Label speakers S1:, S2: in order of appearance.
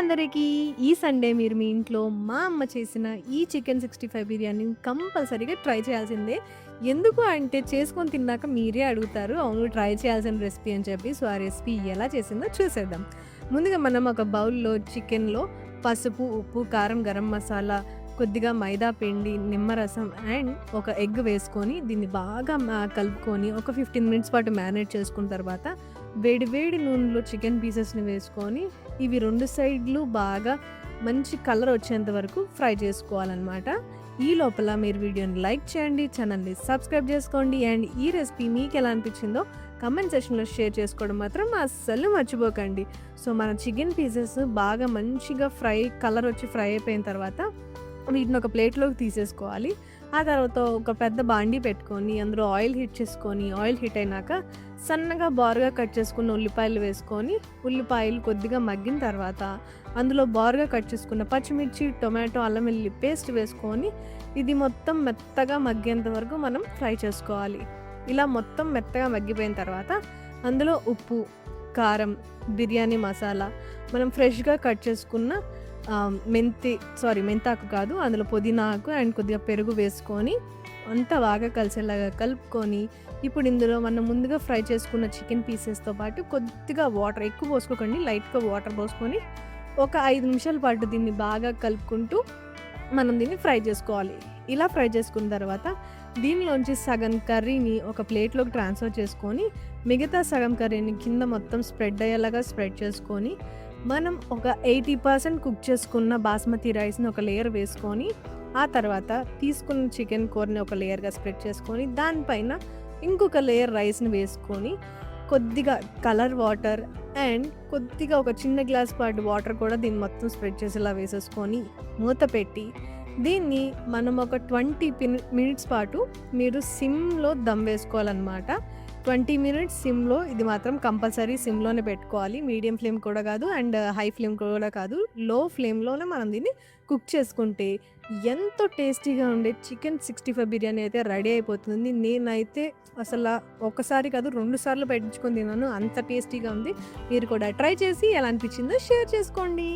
S1: అందరికీ. ఈ సండే మీరు మీ ఇంట్లో మా అమ్మ చేసిన ఈ చికెన్ 65 బిర్యానీని కంపల్సరీగా ట్రై చేయాల్సిందే. ఎందుకు అంటే చేసుకొని తిన్నాక మీరే అడుగుతారు. అవును, ట్రై చేయాల్సిన రెసిపీ అని చెప్పి. సో, ఆ రెసిపీ ఎలా చేసిందో చూసేద్దాం. ముందుగా మనం ఒక బౌల్‌లో చికెన్‌లో పసుపు, ఉప్పు, కారం, గరం మసాలా, కొద్దిగా మైదా పిండి, నిమ్మరసం అండ్ ఒక ఎగ్ వేసుకొని దీన్ని బాగా కలుపుకొని ఒక 15 మినిట్స్ పాటు మ్యారినేట్ చేసుకున్న తర్వాత వేడి వేడి నూనెలో చికెన్ పీసెస్‌ని వేసుకొని ఇవి 2 సైడ్‌లు బాగా మంచి కలర్ వచ్చేంత వరకు ఫ్రై చేసుకోవాలనమాట. ఈ లోపల మీరు వీడియోని లైక్ చేయండి, ఛానల్‌ని సబ్స్క్రైబ్ చేసుకోండి అండ్ ఈ రెసిపీ మీకెలా అనిపించిందో కామెంట్ సెక్షన్‌లో షేర్ చేసుకోవడం మాత్రం అస్సలు మర్చిపోకండి. సో, మన చికెన్ పీసెస్ బాగా మంచిగా కలర్ వచ్చి ఫ్రై అయిపోయిన తర్వాత వీటిని ఒక ప్లేట్‌లోకి తీసేసుకోవాలి. ఆ తర్వాత ఒక పెద్ద బాండీ పెట్టుకొని అందులో ఆయిల్ హీట్ అయినాక సన్నగా బారుగా కట్ చేసుకున్న ఉల్లిపాయలు వేసుకొని, ఉల్లిపాయలు కొద్దిగా మగ్గిన తర్వాత అందులో బారుగా కట్ చేసుకున్న పచ్చిమిర్చి, టొమాటో, అల్లం వెల్లుల్లి పేస్ట్ వేసుకొని ఇది మొత్తం మెత్తగా మగ్గేంత వరకు మనం ఫ్రై చేసుకోవాలి. ఇలా మొత్తం మెత్తగా మగ్గిపోయిన తర్వాత అందులో ఉప్పు, కారం, బిర్యానీ మసాలా, మనం ఫ్రెష్‌గా కట్ చేసుకున్న మెంతాకు కాదు, అందులో పుదీనా ఆకు అండ్ కొద్దిగా పెరుగు వేసుకొని అంతా బాగా కలిసేలాగా కలుపుకొని, ఇప్పుడు ఇందులో మనం ముందుగా ఫ్రై చేసుకున్న చికెన్ పీసెస్‌తో పాటు కొద్దిగా వాటర్, ఎక్కువ పోసుకోకండి, లైట్‌గా వాటర్ పోసుకొని ఒక 5 నిమిషాల పాటు దీన్ని బాగా కలుపుకుంటూ మనం దీన్ని ఫ్రై చేసుకోవాలి. ఇలా ఫ్రై చేసుకున్న తర్వాత దీనిలోంచి సగం కర్రీని ఒక ప్లేట్‌లోకి ట్రాన్స్‌ఫర్ చేసుకొని, మిగతా సగం కర్రీని కింద మొత్తం స్ప్రెడ్ అయ్యేలాగా స్ప్రెడ్ చేసుకొని, మనం ఒక 80% కుక్ చేసుకున్న బాస్మతి రైస్‌ని ఒక లేయర్ వేసుకొని, ఆ తర్వాత తీసుకున్న చికెన్ కూరని ఒక లేయర్‌గా స్ప్రెడ్ చేసుకొని, దానిపైన ఇంకొక లేయర్ రైస్‌ని వేసుకొని, కొద్దిగా కలర్ వాటర్ అండ్ కొద్దిగా ఒక చిన్న గ్లాస్ పాటు వాటర్ కూడా దీన్ని మొత్తం స్ప్రెడ్ చేసేలా వేసేసుకొని మూత పెట్టి దీన్ని మనం ఒక 20 మినిట్స్ పాటు మీరు సిమ్‌లో దమ్ వేసుకోవాలన్నమాట. 20 మినిట్స్ సిమ్‌లో, ఇది మాత్రం కంపల్సరీ సిమ్‌లోనే పెట్టుకోవాలి. మీడియం ఫ్లేమ్ కూడా కాదు అండ్ హై ఫ్లేమ్ కూడా కాదు. లో ఫ్లేమ్‌లోనే మనం దీన్ని కుక్ చేసుకుంటే ఎంతో టేస్టీగా ఉండే చికెన్ 65 బిర్యానీ అయితే రెడీ అయిపోతుంది. నేనైతే ఒకసారి కాదు 2 సార్లు పెట్టించుకొని తిన్నాను. అంత టేస్టీగా ఉంది. మీరు కూడా ట్రై చేసి ఎలా అనిపించిందో షేర్ చేసుకోండి.